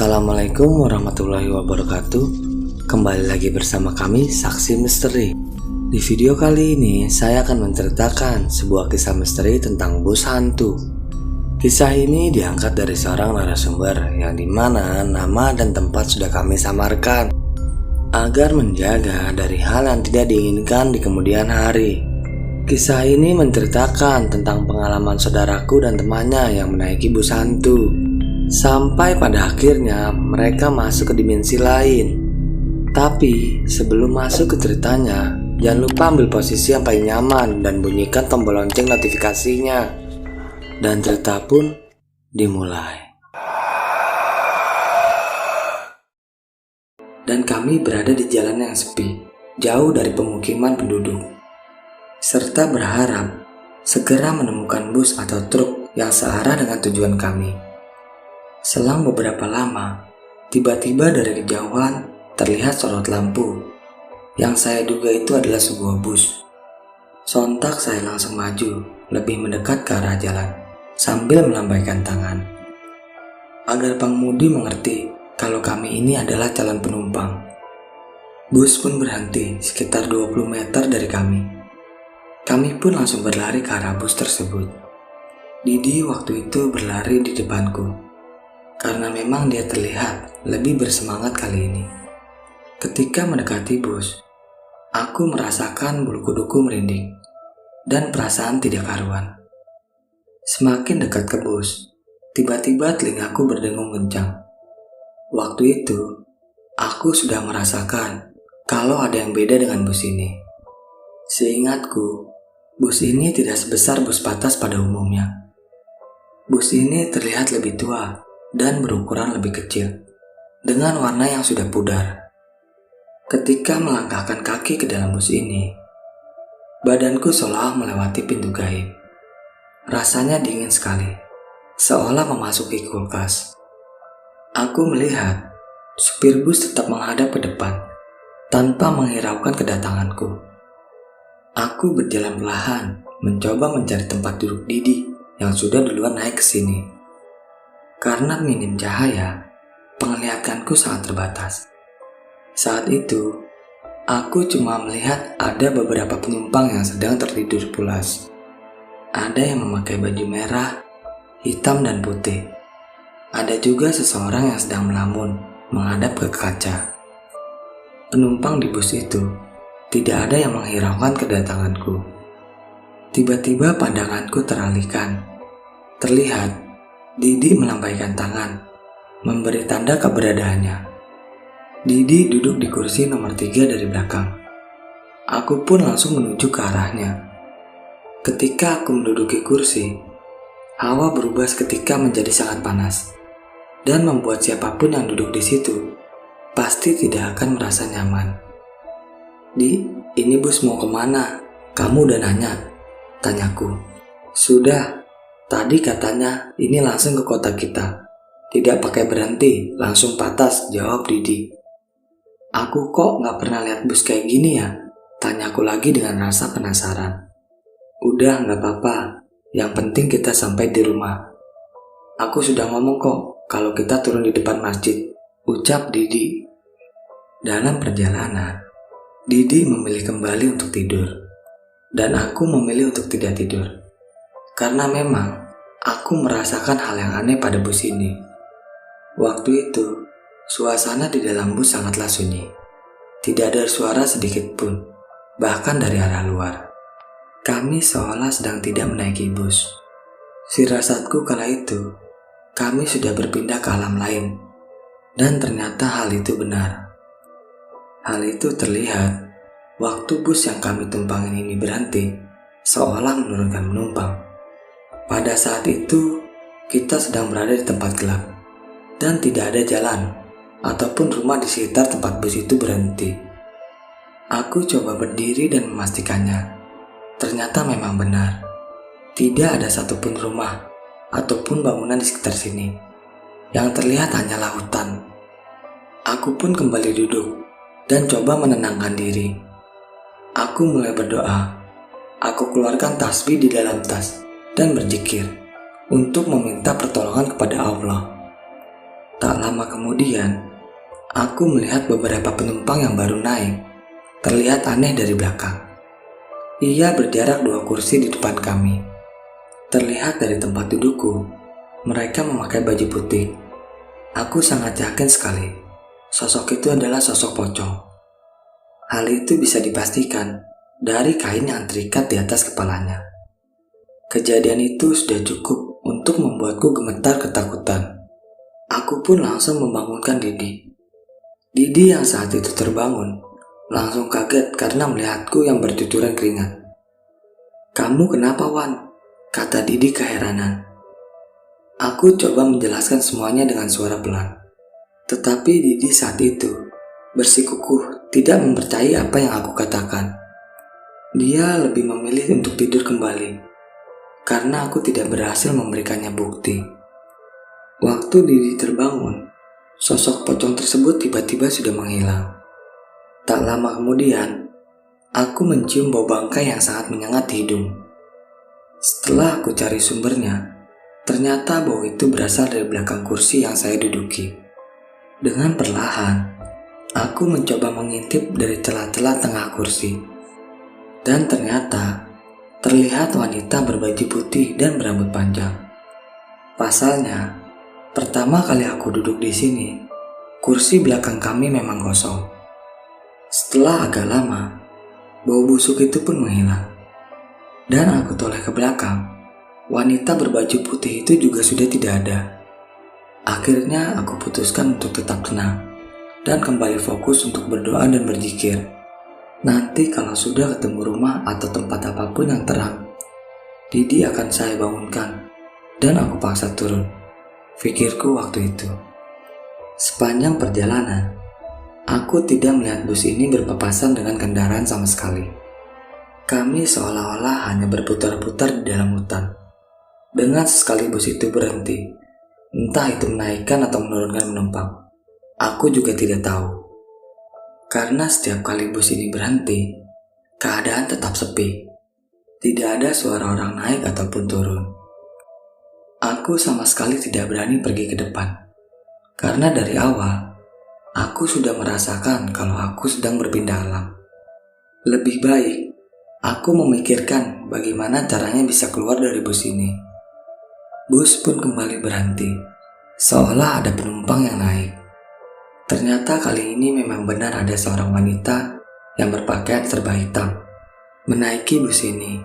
Assalamualaikum warahmatullahi wabarakatuh. Kembali lagi bersama kami Saksi Misteri. Di video kali ini saya akan menceritakan sebuah kisah misteri tentang bus hantu. Kisah ini diangkat dari seorang narasumber yang dimana nama dan tempat sudah kami samarkan agar menjaga dari hal yang tidak diinginkan di kemudian hari. Kisah ini menceritakan tentang pengalaman saudaraku dan temannya yang menaiki bus hantu. Sampai pada akhirnya mereka masuk ke dimensi lain. Tapi sebelum masuk ke ceritanya, jangan lupa ambil posisi yang paling nyaman dan bunyikan tombol lonceng notifikasinya. Dan cerita pun dimulai. Dan kami berada di jalan yang sepi, jauh dari pemukiman penduduk, serta berharap segera menemukan bus atau truk yang searah dengan tujuan kami. Selang beberapa lama, tiba-tiba dari kejauhan terlihat sorot lampu. Yang saya duga itu adalah sebuah bus. Sontak saya langsung maju, lebih mendekat ke arah jalan, sambil melambaikan tangan agar pengemudi mengerti kalau kami ini adalah calon penumpang. Bus pun berhenti sekitar 20 meter dari kami. Kami pun langsung berlari ke arah bus tersebut. Didi waktu itu berlari di depanku, karena memang dia terlihat lebih bersemangat kali ini. Ketika mendekati bus, aku merasakan bulu kuduku merinding dan perasaan tidak karuan. Semakin dekat ke bus, tiba-tiba telingaku berdengung kencang. Waktu itu, aku sudah merasakan kalau ada yang beda dengan bus ini. Seingatku, bus ini tidak sebesar bus patas pada umumnya. Bus ini terlihat lebih tua dan berukuran lebih kecil, dengan warna yang sudah pudar. Ketika melangkahkan kaki ke dalam bus ini, badanku seolah melewati pintu gaib. Rasanya dingin sekali, seolah memasuki kulkas. Aku melihat supir bus tetap menghadap ke depan, tanpa menghiraukan kedatanganku. Aku berjalan perlahan, mencoba mencari tempat duduk Didi yang sudah duluan naik ke sini. Karena minim cahaya, penglihatanku sangat terbatas. Saat itu, aku cuma melihat ada beberapa penumpang yang sedang tertidur pulas. Ada yang memakai baju merah, hitam, dan putih. Ada juga seseorang yang sedang melamun, menghadap ke kaca. Penumpang di bus itu tidak ada yang menghiraukan kedatanganku. Tiba-tiba pandanganku teralihkan. Terlihat Didi melambaikan tangan, memberi tanda keberadaannya. Didi duduk di kursi nomor 3 dari belakang. Aku pun langsung menuju ke arahnya. Ketika aku menduduki kursi, hawa berubah seketika menjadi sangat panas, dan membuat siapapun yang duduk di situ pasti tidak akan merasa nyaman. "Di, ini bus mau kemana? Kamu udah nanya?" tanyaku. "Sudah. Tadi katanya ini langsung ke kota kita. Tidak pakai berhenti, langsung patas," jawab Didi. "Aku kok gak pernah lihat bus kayak gini ya?" tanyaku lagi dengan rasa penasaran. "Udah gak apa-apa, yang penting kita sampai di rumah. Aku sudah ngomong kok kalau kita turun di depan masjid," ucap Didi. Dalam perjalanan, Didi memilih kembali untuk tidur, dan aku memilih untuk tidak tidur. Karena memang aku merasakan hal yang aneh pada bus ini. Waktu itu, suasana di dalam bus sangatlah sunyi. Tidak ada suara sedikit pun, bahkan dari arah luar. Kami seolah sedang tidak menaiki bus. Firasatku kala itu, kami sudah berpindah ke alam lain. Dan ternyata hal itu benar. Hal itu terlihat waktu bus yang kami tumpangin ini berhenti, seolah menurunkan penumpang. Pada saat itu, kita sedang berada di tempat gelap, dan tidak ada jalan ataupun rumah di sekitar tempat bus itu berhenti. Aku coba berdiri dan memastikannya. Ternyata memang benar. Tidak ada satupun rumah ataupun bangunan di sekitar sini. Yang terlihat hanyalah hutan. Aku pun kembali duduk dan coba menenangkan diri. Aku mulai berdoa. Aku keluarkan tasbih di dalam tas dan berzikir untuk meminta pertolongan kepada Allah. Tak lama kemudian, aku melihat beberapa penumpang yang baru naik terlihat aneh dari belakang. Ia berjarak 2 kursi di depan kami. Terlihat dari tempat dudukku, mereka memakai baju putih. Aku sangat yakin sekali, sosok itu adalah sosok pocong. Hal itu bisa dipastikan dari kain yang terikat di atas kepalanya. Kejadian itu sudah cukup untuk membuatku gemetar ketakutan. Aku pun langsung membangunkan Didi. Didi yang saat itu terbangun langsung kaget karena melihatku yang bercucuran keringat. "Kamu kenapa, Wan?" kata Didi keheranan. Aku coba menjelaskan semuanya dengan suara pelan. Tetapi Didi saat itu bersikukuh tidak mempercayai apa yang aku katakan. Dia lebih memilih untuk tidur kembali karena aku tidak berhasil memberikannya bukti. Waktu Didi terbangun, sosok pocong tersebut tiba-tiba sudah menghilang. Tak lama kemudian, aku mencium bau bangkai yang sangat menyengat di hidung. Setelah aku cari sumbernya, ternyata bau itu berasal dari belakang kursi yang saya duduki. Dengan perlahan, aku mencoba mengintip dari celah-celah tengah kursi. Dan ternyata, terlihat wanita berbaju putih dan berambut panjang. Pasalnya, pertama kali aku duduk di sini, kursi belakang kami memang kosong. Setelah agak lama, bau busuk itu pun menghilang. Dan aku toleh ke belakang, wanita berbaju putih itu juga sudah tidak ada. Akhirnya aku putuskan untuk tetap tenang dan kembali fokus untuk berdoa dan berzikir. Nanti kalau sudah ketemu rumah atau tempat apapun yang terang, Didi akan saya bangunkan dan aku paksa turun. Pikirku waktu itu. Sepanjang perjalanan, aku tidak melihat bus ini berpapasan dengan kendaraan sama sekali. Kami seolah-olah hanya berputar-putar di dalam hutan. Dengan sekali bus itu berhenti, entah itu menaikkan atau menurunkan penumpang, aku juga tidak tahu. Karena setiap kali bus ini berhenti, keadaan tetap sepi. Tidak ada suara orang naik ataupun turun. Aku sama sekali tidak berani pergi ke depan. Karena dari awal, aku sudah merasakan kalau aku sedang berpindah alam. Lebih baik, aku memikirkan bagaimana caranya bisa keluar dari bus ini. Bus pun kembali berhenti, seolah ada penumpang yang naik. Ternyata kali ini memang benar ada seorang wanita yang berpakaian serba hitam menaiki bus ini.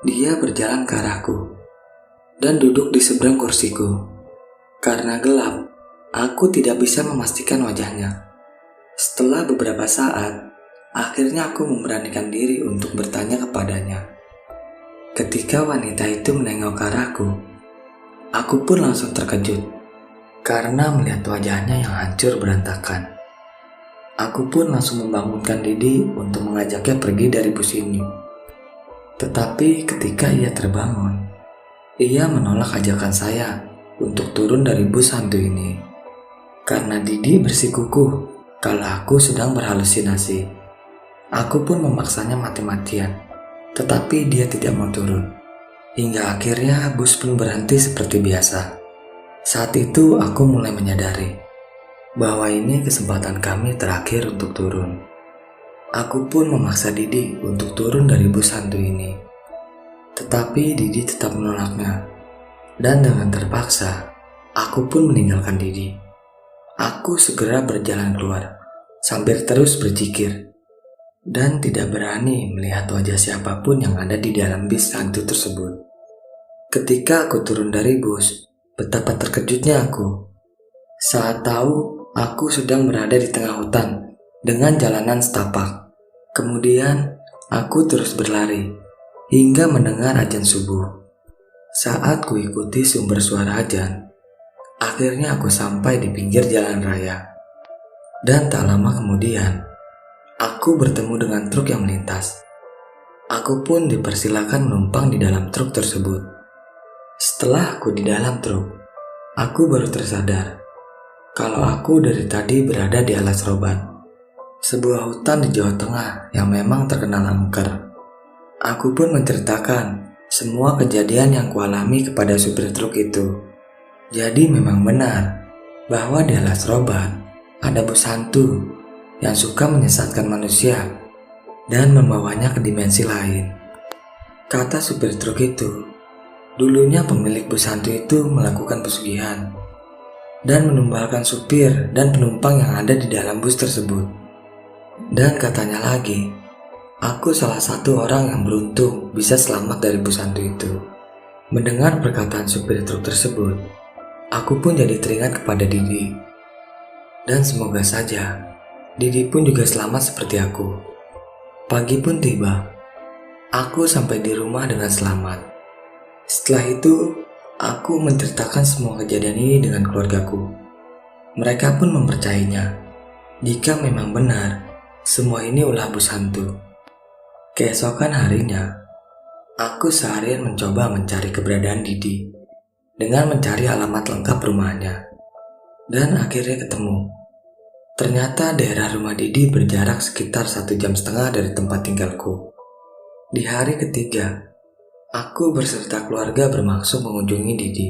Dia berjalan ke arahku dan duduk di seberang kursiku. Karena gelap, aku tidak bisa memastikan wajahnya. Setelah beberapa saat, akhirnya aku memberanikan diri untuk bertanya kepadanya. Ketika wanita itu menengok ke arahku, aku pun langsung terkejut karena melihat wajahnya yang hancur berantakan. Aku pun langsung membangunkan Didi untuk mengajaknya pergi dari bus ini. Tetapi ketika ia terbangun, ia menolak ajakan saya untuk turun dari bus hantu ini. Karena Didi bersikukuh kalau aku sedang berhalusinasi. Aku pun memaksanya mati-matian, tetapi dia tidak mau turun. Hingga akhirnya bus pun berhenti seperti biasa. Saat itu aku mulai menyadari bahwa ini kesempatan kami terakhir untuk turun. Aku pun memaksa Didi untuk turun dari bus hantu ini. Tetapi Didi tetap menolaknya. Dan dengan terpaksa, aku pun meninggalkan Didi. Aku segera berjalan keluar, sambil terus berzikir. Dan tidak berani melihat wajah siapapun yang ada di dalam bis hantu tersebut. Ketika aku turun dari bus, betapa terkejutnya aku saat tahu aku sedang berada di tengah hutan dengan jalanan setapak. Kemudian aku terus berlari hingga mendengar azan subuh. Saat kuikuti sumber suara azan, akhirnya aku sampai di pinggir jalan raya. Dan tak lama kemudian, aku bertemu dengan truk yang melintas. Aku pun dipersilakan menumpang di dalam truk tersebut. Setelah aku di dalam truk, aku baru tersadar kalau aku dari tadi berada di alas roban, sebuah hutan di Jawa Tengah yang memang terkenal angker. Aku pun menceritakan semua kejadian yang kualami kepada supir truk itu. Jadi memang benar, bahwa di alas roban ada bus hantu yang suka menyesatkan manusia dan membawanya ke dimensi lain. Kata supir truk itu, dulunya pemilik bus hantu itu melakukan pesugihan dan menumbalkan supir dan penumpang yang ada di dalam bus tersebut. Dan katanya lagi, aku salah satu orang yang beruntung bisa selamat dari bus hantu itu. Mendengar perkataan supir truk tersebut, aku pun jadi teringat kepada Didi. Dan semoga saja Didi pun juga selamat seperti aku. Pagi pun tiba. Aku sampai di rumah dengan selamat. Setelah itu, aku menceritakan semua kejadian ini dengan keluargaku. Mereka pun mempercayainya. Jika memang benar, semua ini ulah bus hantu. Keesokan harinya, aku seharian mencoba mencari keberadaan Didi dengan mencari alamat lengkap rumahnya. Dan akhirnya ketemu. Ternyata daerah rumah Didi berjarak sekitar 1,5 jam dari tempat tinggalku. Di hari ketiga, aku berserta keluarga bermaksud mengunjungi Didi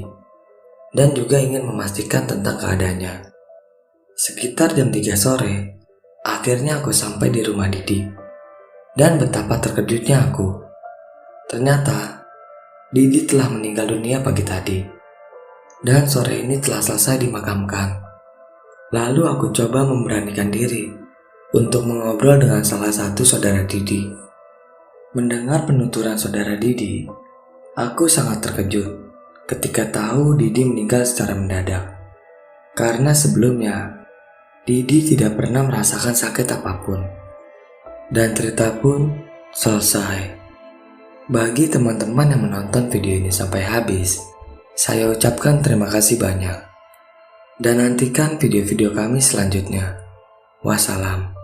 dan juga ingin memastikan tentang keadaannya. Sekitar jam 3 sore, akhirnya aku sampai di rumah Didi. Dan betapa terkejutnya aku. Ternyata, Didi telah meninggal dunia pagi tadi. Dan sore ini telah selesai dimakamkan. Lalu aku coba memberanikan diri untuk mengobrol dengan salah satu saudara Didi. Mendengar penuturan saudara Didi, aku sangat terkejut ketika tahu Didi meninggal secara mendadak. Karena sebelumnya, Didi tidak pernah merasakan sakit apapun. Dan cerita pun selesai. Bagi teman-teman yang menonton video ini sampai habis, saya ucapkan terima kasih banyak. Dan nantikan video-video kami selanjutnya. Wassalam.